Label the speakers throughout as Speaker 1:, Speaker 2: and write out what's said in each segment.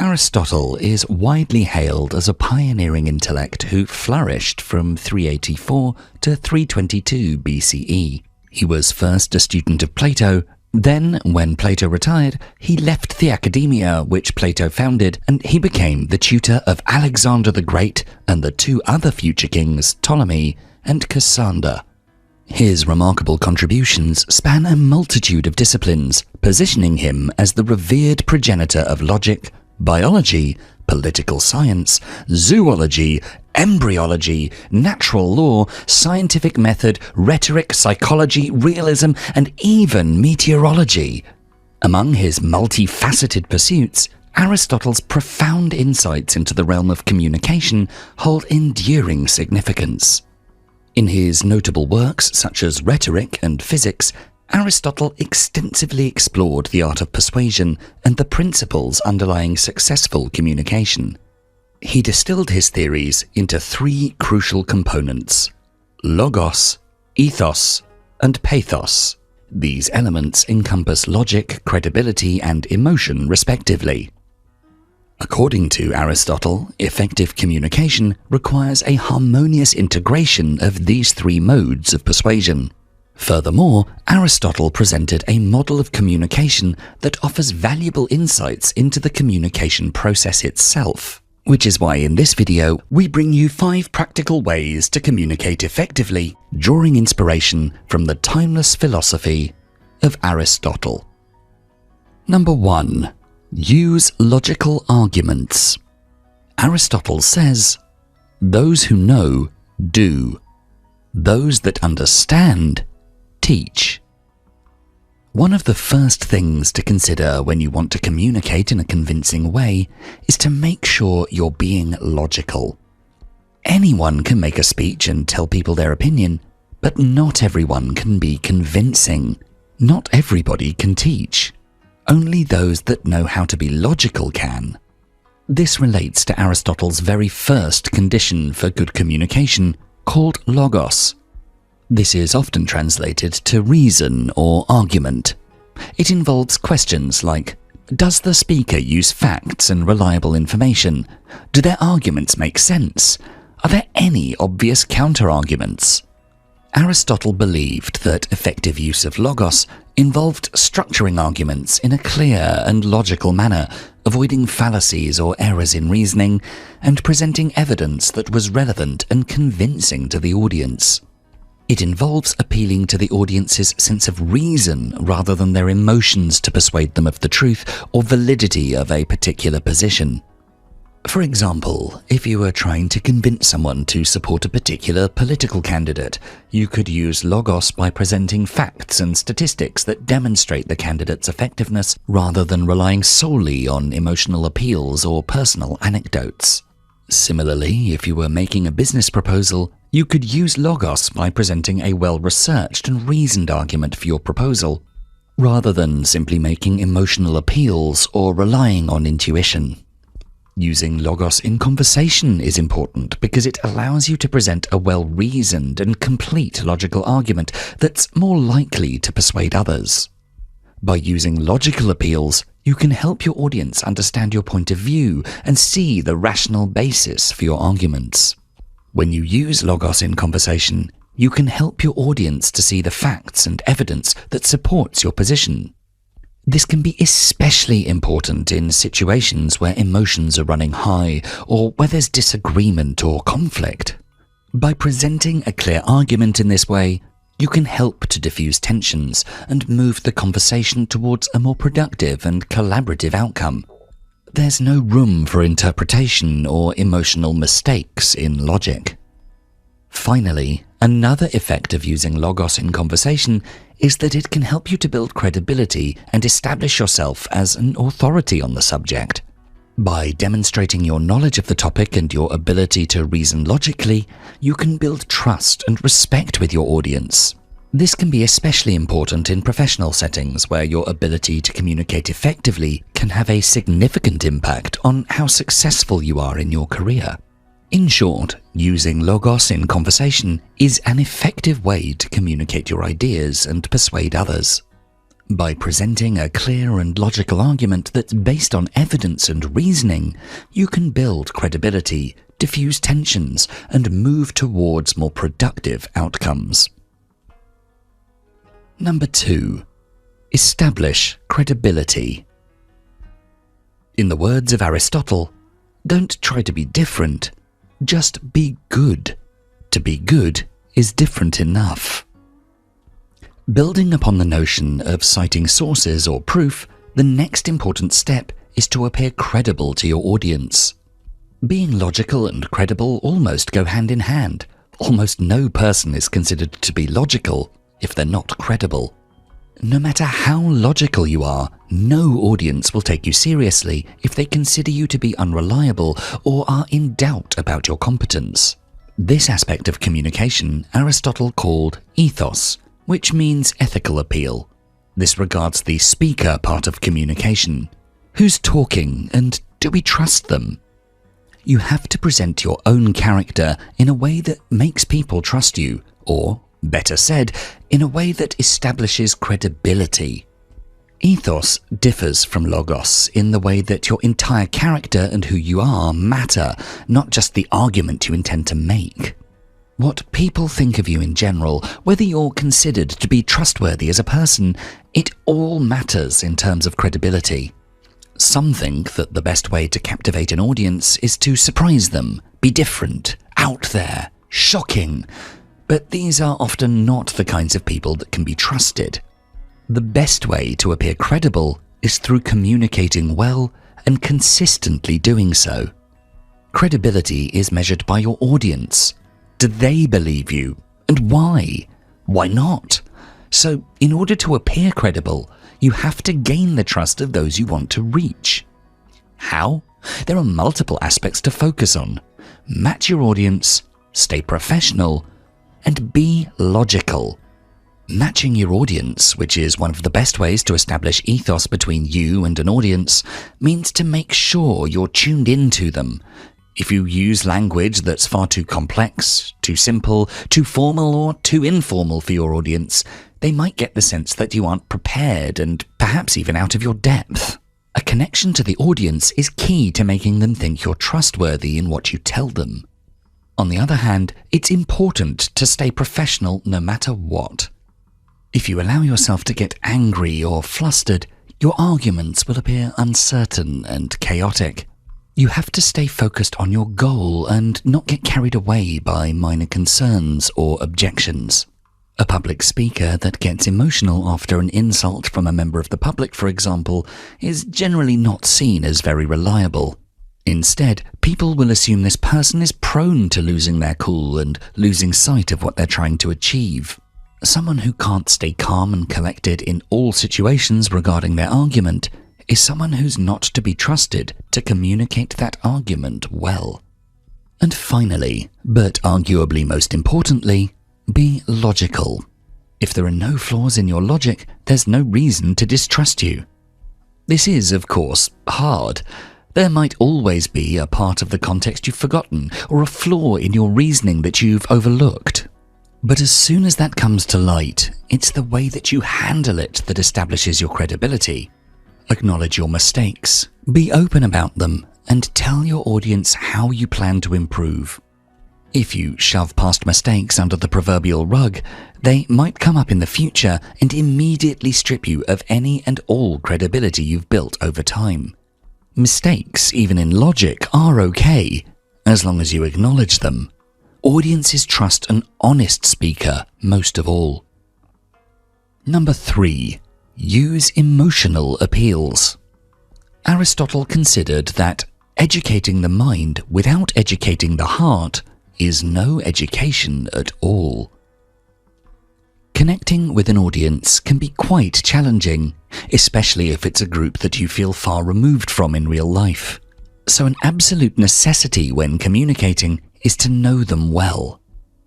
Speaker 1: Aristotle is widely hailed as a pioneering intellect who flourished from 384 to 322 BCE. He was first a student of Plato. Then, when Plato retired, he left the academia which Plato founded, and he became the tutor of Alexander the Great and the two other future kings, Ptolemy and Cassander. His remarkable contributions span a multitude of disciplines, positioning him as the revered progenitor of logic, biology, political science, zoology, embryology, natural law, scientific method, rhetoric, psychology, realism, and even meteorology. Among his multifaceted pursuits, Aristotle's profound insights into the realm of communication hold enduring significance. In his notable works such as Rhetoric and Physics, Aristotle extensively explored the art of persuasion and the principles underlying successful communication. He distilled his theories into three crucial components: logos, ethos, and pathos. These elements encompass logic, credibility, and emotion, respectively. According to Aristotle, effective communication requires a harmonious integration of these three modes of persuasion. Furthermore, Aristotle presented a model of communication that offers valuable insights into the communication process itself, which is why in this video we bring you 5 practical ways to communicate effectively, drawing inspiration from the timeless philosophy of Aristotle. Number 1. Use logical arguments. Aristotle says, "Those who know, do. Those that understand, teach." One of the first things to consider when you want to communicate in a convincing way is to make sure you're being logical. Anyone can make a speech and tell people their opinion, but not everyone can be convincing. Not everybody can teach. Only those that know how to be logical can. This relates to Aristotle's very first condition for good communication, called logos. This is often translated to reason or argument. It involves questions like, does the speaker use facts and reliable information? Do their arguments make sense? Are there any obvious counter-arguments? Aristotle believed that effective use of logos involved structuring arguments in a clear and logical manner, avoiding fallacies or errors in reasoning, and presenting evidence that was relevant and convincing to the audience. It involves appealing to the audience's sense of reason rather than their emotions to persuade them of the truth or validity of a particular position. For example, if you were trying to convince someone to support a particular political candidate, you could use logos by presenting facts and statistics that demonstrate the candidate's effectiveness rather than relying solely on emotional appeals or personal anecdotes. Similarly, if you were making a business proposal, you could use logos by presenting a well-researched and reasoned argument for your proposal, rather than simply making emotional appeals or relying on intuition. Using logos in conversation is important because it allows you to present a well-reasoned and complete logical argument that's more likely to persuade others. By using logical appeals, you can help your audience understand your point of view and see the rational basis for your arguments. When you use logos in conversation, you can help your audience to see the facts and evidence that supports your position. This can be especially important in situations where emotions are running high or where there's disagreement or conflict. By presenting a clear argument in this way, you can help to diffuse tensions and move the conversation towards a more productive and collaborative outcome. There's no room for interpretation or emotional mistakes in logic. Finally, another effect of using logos in conversation is that it can help you to build credibility and establish yourself as an authority on the subject. By demonstrating your knowledge of the topic and your ability to reason logically, you can build trust and respect with your audience. This can be especially important in professional settings where your ability to communicate effectively can have a significant impact on how successful you are in your career. In short, using logos in conversation is an effective way to communicate your ideas and persuade others. By presenting a clear and logical argument that's based on evidence and reasoning, you can build credibility, diffuse tensions, and move towards more productive outcomes. Number 2. Establish credibility. In the words of Aristotle, don't try to be different, just be good. To be good is different enough. Building upon the notion of citing sources or proof, the next important step is to appear credible to your audience. Being logical and credible almost go hand in hand. Almost no person is considered to be logical if they're not credible. No matter how logical you are, no audience will take you seriously if they consider you to be unreliable or are in doubt about your competence. This aspect of communication Aristotle called ethos, which means ethical appeal. This regards the speaker part of communication. Who's talking, and do we trust them? You have to present your own character in a way that makes people trust you, or, better said, in a way that establishes credibility. Ethos differs from logos in the way that your entire character and who you are matter, not just the argument you intend to make. What people think of you in general, whether you're considered to be trustworthy as a person, it all matters in terms of credibility. Some think that the best way to captivate an audience is to surprise them, be different, out there, shocking. But these are often not the kinds of people that can be trusted. The best way to appear credible is through communicating well and consistently doing so. Credibility is measured by your audience. Do they believe you? And why? Why not? So, in order to appear credible, you have to gain the trust of those you want to reach. How? There are multiple aspects to focus on. Match your audience, stay professional, and be logical. Matching your audience, which is one of the best ways to establish ethos between you and an audience, means to make sure you're tuned into them. If you use language that's far too complex, too simple, too formal, or too informal for your audience, they might get the sense that you aren't prepared and perhaps even out of your depth. A connection to the audience is key to making them think you're trustworthy in what you tell them. On the other hand, it's important to stay professional no matter what. If you allow yourself to get angry or flustered, your arguments will appear uncertain and chaotic. You have to stay focused on your goal and not get carried away by minor concerns or objections. A public speaker that gets emotional after an insult from a member of the public, for example, is generally not seen as very reliable. Instead, people will assume this person is prone to losing their cool and losing sight of what they're trying to achieve. Someone who can't stay calm and collected in all situations regarding their argument is someone who's not to be trusted to communicate that argument well. And finally, but arguably most importantly, be logical. If there are no flaws in your logic, there's no reason to distrust you. This is, of course, hard. There might always be a part of the context you've forgotten, or a flaw in your reasoning that you've overlooked. But as soon as that comes to light, it's the way that you handle it that establishes your credibility. Acknowledge your mistakes, be open about them, and tell your audience how you plan to improve. If you shove past mistakes under the proverbial rug, they might come up in the future and immediately strip you of any and all credibility you've built over time. Mistakes, even in logic, are okay, as long as you acknowledge them. Audiences trust an honest speaker most of all. Number 3. Use emotional appeals. Aristotle considered that educating the mind without educating the heart is no education at all. Connecting with an audience can be quite challenging, especially if it's a group that you feel far removed from in real life. So an absolute necessity when communicating is to know them well.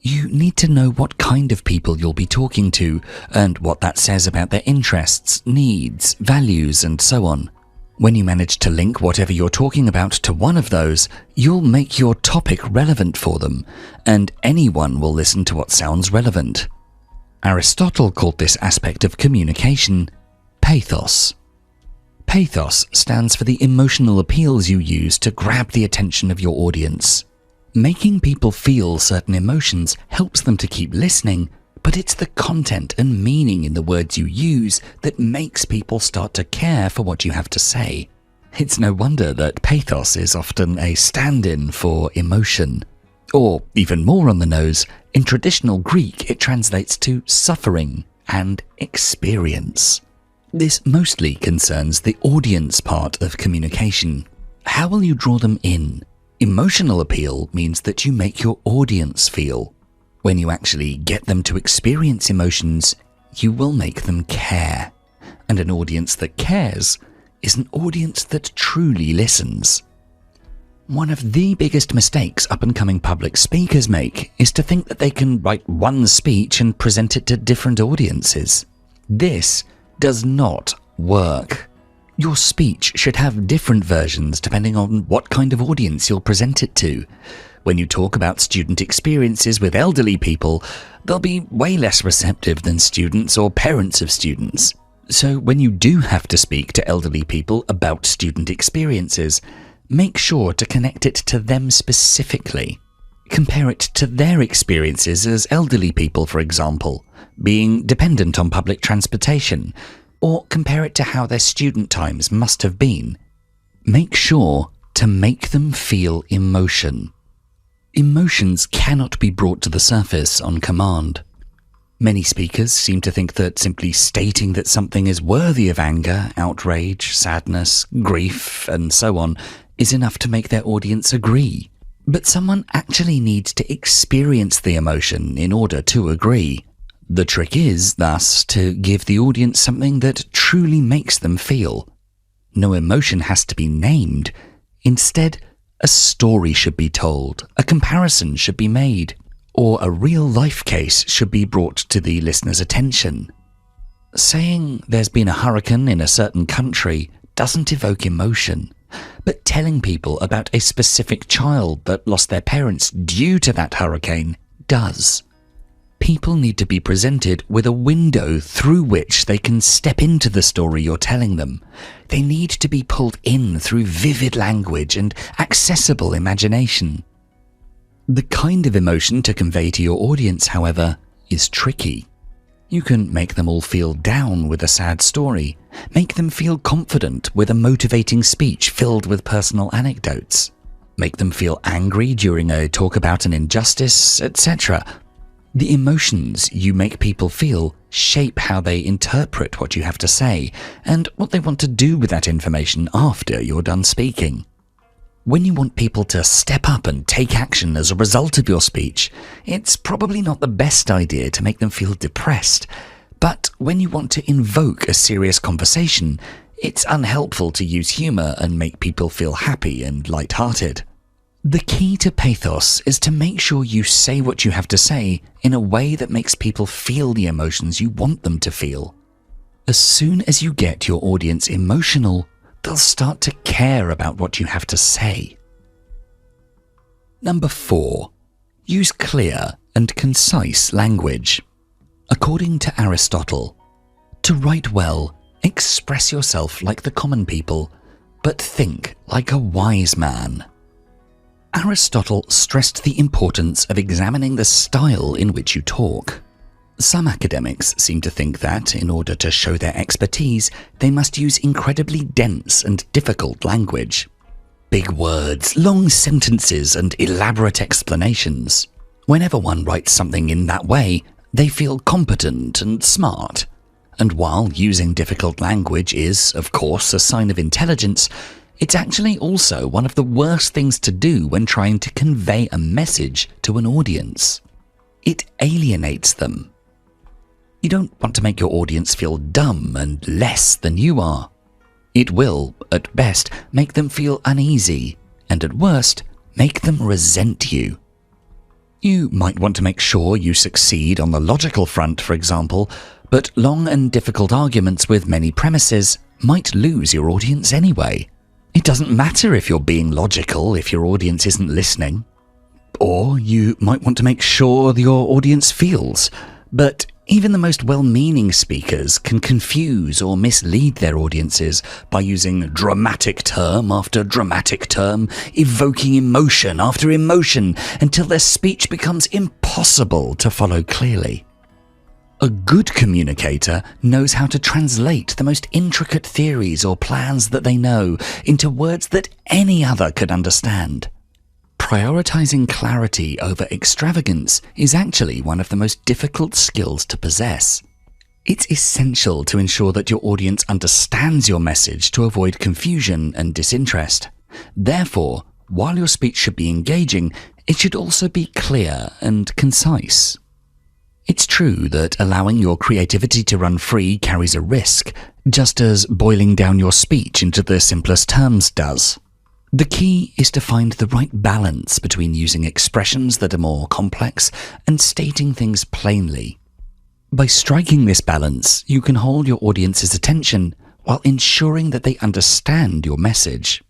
Speaker 1: You need to know what kind of people you'll be talking to and what that says about their interests, needs, values, and so on. When you manage to link whatever you're talking about to one of those, you'll make your topic relevant for them, and anyone will listen to what sounds relevant. Aristotle called this aspect of communication Pathos. Pathos stands for the emotional appeals you use to grab the attention of your audience. Making people feel certain emotions helps them to keep listening, but it's the content and meaning in the words you use that makes people start to care for what you have to say. It's no wonder that pathos is often a stand-in for emotion. Or, even more on the nose, in traditional Greek it translates to suffering and experience. This mostly concerns the audience part of communication. How will you draw them in? Emotional appeal means that you make your audience feel. When you actually get them to experience emotions, you will make them care. And an audience that cares is an audience that truly listens. One of the biggest mistakes up-and-coming public speakers make is to think that they can write one speech and present it to different audiences. This does not work. Your speech should have different versions depending on what kind of audience you'll present it to. When you talk about student experiences with elderly people, they'll be way less receptive than students or parents of students. So when you do have to speak to elderly people about student experiences, make sure to connect it to them specifically. Compare it to their experiences as elderly people, for example, being dependent on public transportation, or compare it to how their student times must have been. Make sure to make them feel emotion. Emotions cannot be brought to the surface on command. Many speakers seem to think that simply stating that something is worthy of anger, outrage, sadness, grief, and so on is enough to make their audience agree. But someone actually needs to experience the emotion in order to agree. The trick is, thus, to give the audience something that truly makes them feel. No emotion has to be named. Instead, a story should be told, a comparison should be made, or a real-life case should be brought to the listener's attention. Saying there's been a hurricane in a certain country doesn't evoke emotion, but telling people about a specific child that lost their parents due to that hurricane does. People need to be presented with a window through which they can step into the story you're telling them. They need to be pulled in through vivid language and accessible imagination. The kind of emotion to convey to your audience, however, is tricky. You can make them all feel down with a sad story, make them feel confident with a motivating speech filled with personal anecdotes, make them feel angry during a talk about an injustice, etc. The emotions you make people feel shape how they interpret what you have to say and what they want to do with that information after you're done speaking. When you want people to step up and take action as a result of your speech, it's probably not the best idea to make them feel depressed. But when you want to invoke a serious conversation, it's unhelpful to use humor and make people feel happy and light-hearted. The key to pathos is to make sure you say what you have to say in a way that makes people feel the emotions you want them to feel. As soon as you get your audience emotional, they'll start to care about what you have to say. Number 4. Use clear and concise language. According to Aristotle, to write well, express yourself like the common people, but think like a wise man. Aristotle stressed the importance of examining the style in which you talk. Some academics seem to think that, in order to show their expertise, they must use incredibly dense and difficult language. Big words, long sentences, and elaborate explanations. Whenever one writes something in that way, they feel competent and smart. And while using difficult language is, of course, a sign of intelligence, it's actually also one of the worst things to do when trying to convey a message to an audience. It alienates them. You don't want to make your audience feel dumb and less than you are. It will, at best, make them feel uneasy, and at worst, make them resent you. You might want to make sure you succeed on the logical front, for example, but long and difficult arguments with many premises might lose your audience anyway. It doesn't matter if you're being logical if your audience isn't listening. Or you might want to make sure your audience feels, but Even the most well-meaning speakers can confuse or mislead their audiences by using dramatic term after dramatic term, evoking emotion after emotion, until their speech becomes impossible to follow clearly. A good communicator knows how to translate the most intricate theories or plans that they know into words that any other could understand. Prioritizing clarity over extravagance is actually one of the most difficult skills to possess. It's essential to ensure that your audience understands your message to avoid confusion and disinterest. Therefore, while your speech should be engaging, it should also be clear and concise. It's true that allowing your creativity to run free carries a risk, just as boiling down your speech into the simplest terms does. The key is to find the right balance between using expressions that are more complex and stating things plainly. By striking this balance, you can hold your audience's attention while ensuring that they understand your message.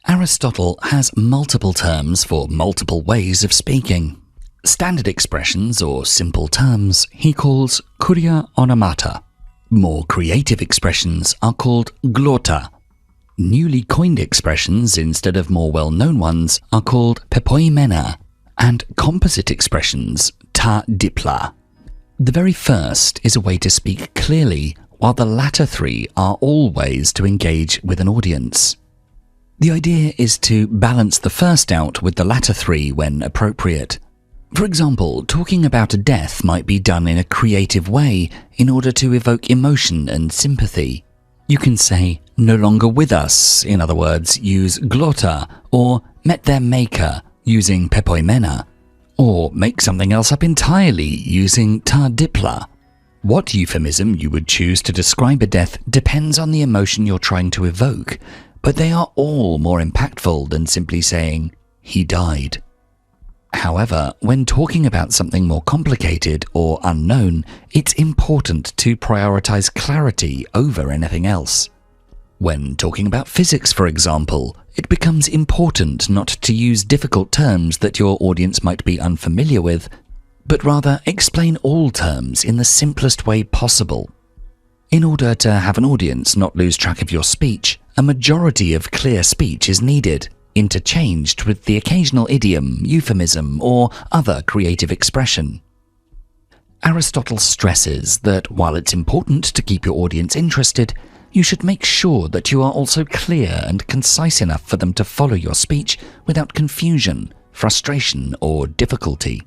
Speaker 1: Aristotle has multiple terms for multiple ways of speaking. Standard expressions or simple terms he calls kuria onomata. More creative expressions are called glotta. Newly coined expressions instead of more well-known ones are called pepoimena, and composite expressions ta dipla. The very first is a way to speak clearly, while the latter three are all ways to engage with an audience. The idea is to balance the first out with the latter three when appropriate. For example, talking about a death might be done in a creative way in order to evoke emotion and sympathy. You can say, no longer with us, in other words, use glotta, or met their maker, using pepoimena, or make something else up entirely, using ta dipla. What euphemism you would choose to describe a death depends on the emotion you're trying to evoke, but they are all more impactful than simply saying, he died. However, when talking about something more complicated or unknown, it's important to prioritize clarity over anything else. When talking about physics, for example, it becomes important not to use difficult terms that your audience might be unfamiliar with, but rather explain all terms in the simplest way possible. In order to have an audience not lose track of your speech, a majority of clear speech is needed, interchanged with the occasional idiom, euphemism, or other creative expression. Aristotle stresses that while it's important to keep your audience interested, you should make sure that you are also clear and concise enough for them to follow your speech without confusion, frustration, or difficulty.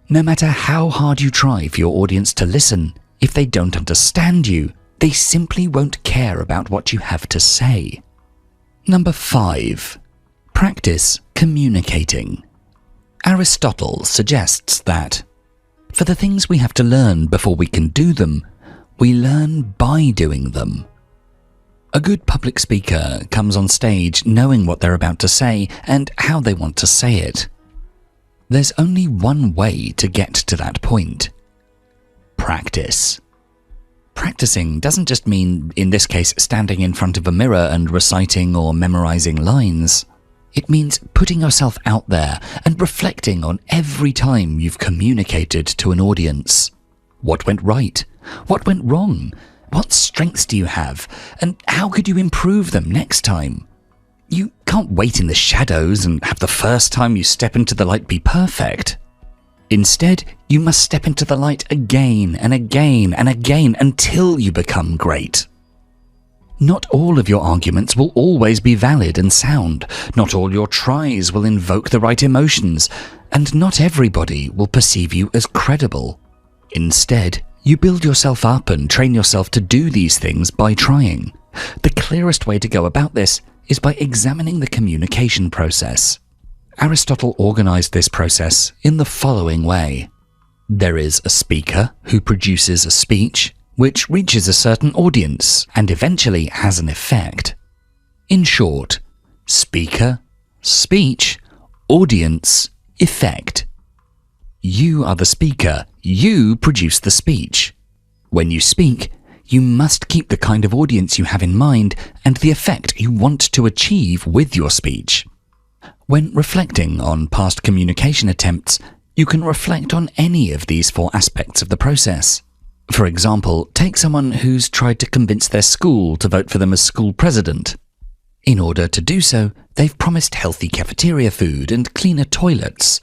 Speaker 1: No matter how hard you try for your audience to listen, if they don't understand you, they simply won't care about what you have to say. Number 5. Practice communicating. Aristotle suggests that for the things we have to learn before we can do them, we learn by doing them. A good public speaker comes on stage knowing what they're about to say and how they want to say it. There's only one way to get to that point. Practice. Practicing doesn't just mean, in this case, standing in front of a mirror and reciting or memorizing lines. It means putting yourself out there and reflecting on every time you've communicated to an audience. What went right? What went wrong? What strengths do you have? And how could you improve them next time? You can't wait in the shadows and have the first time you step into the light be perfect. Instead, you must step into the light again and again and again until you become great. Not all of your arguments will always be valid and sound. Not all your tries will invoke the right emotions, and not everybody will perceive you as credible. Instead, you build yourself up and train yourself to do these things by trying. The clearest way to go about this is by examining the communication process. Aristotle organized this process in the following way. There is a speaker who produces a speech, which reaches a certain audience and eventually has an effect. In short, speaker, speech, audience, effect. You are the speaker, you produce the speech. When you speak, you must keep the kind of audience you have in mind and the effect you want to achieve with your speech. When reflecting on past communication attempts, you can reflect on any of these 4 aspects of the process. For example, take someone who's tried to convince their school to vote for them as school president. In order to do so, they've promised healthy cafeteria food and cleaner toilets.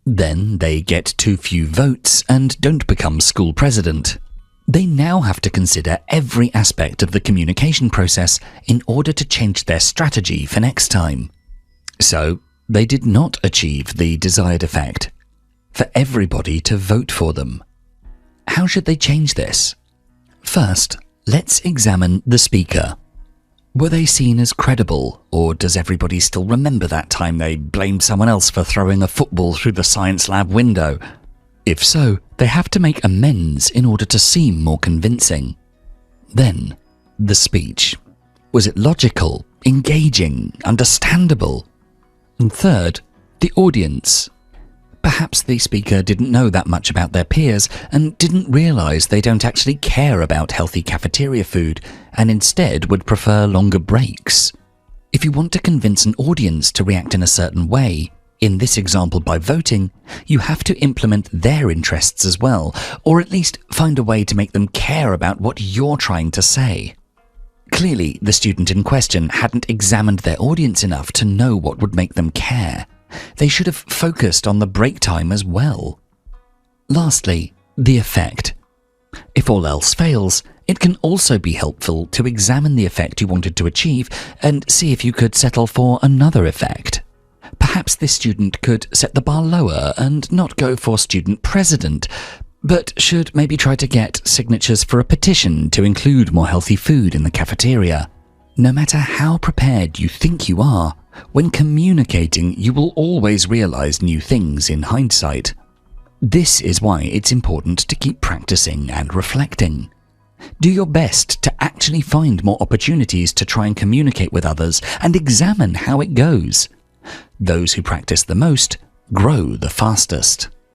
Speaker 1: Then they get too few votes and don't become school president. They now have to consider every aspect of the communication process in order to change their strategy for next time. So, they did not achieve the desired effect: for everybody to vote for them. How should they change this? First, let's examine the speaker. Were they seen as credible, or does everybody still remember that time they blamed someone else for throwing a football through the science lab window? If so, they have to make amends in order to seem more convincing. Then, the speech. Was it logical, engaging, understandable? And third, the audience. Perhaps the speaker didn't know that much about their peers and didn't realize they don't actually care about healthy cafeteria food and instead would prefer longer breaks. If you want to convince an audience to react in a certain way, in this example by voting, you have to implement their interests as well, or at least find a way to make them care about what you're trying to say. Clearly, the student in question hadn't examined their audience enough to know what would make them care. They should have focused on the break time as well. Lastly, the effect. If all else fails, it can also be helpful to examine the effect you wanted to achieve and see if you could settle for another effect. Perhaps this student could set the bar lower and not go for student president, but should maybe try to get signatures for a petition to include more healthy food in the cafeteria. No matter how prepared you think you are, when communicating, you will always realize new things in hindsight. This is why it's important to keep practicing and reflecting. Do your best to actually find more opportunities to try and communicate with others and examine how it goes. Those who practice the most grow the fastest.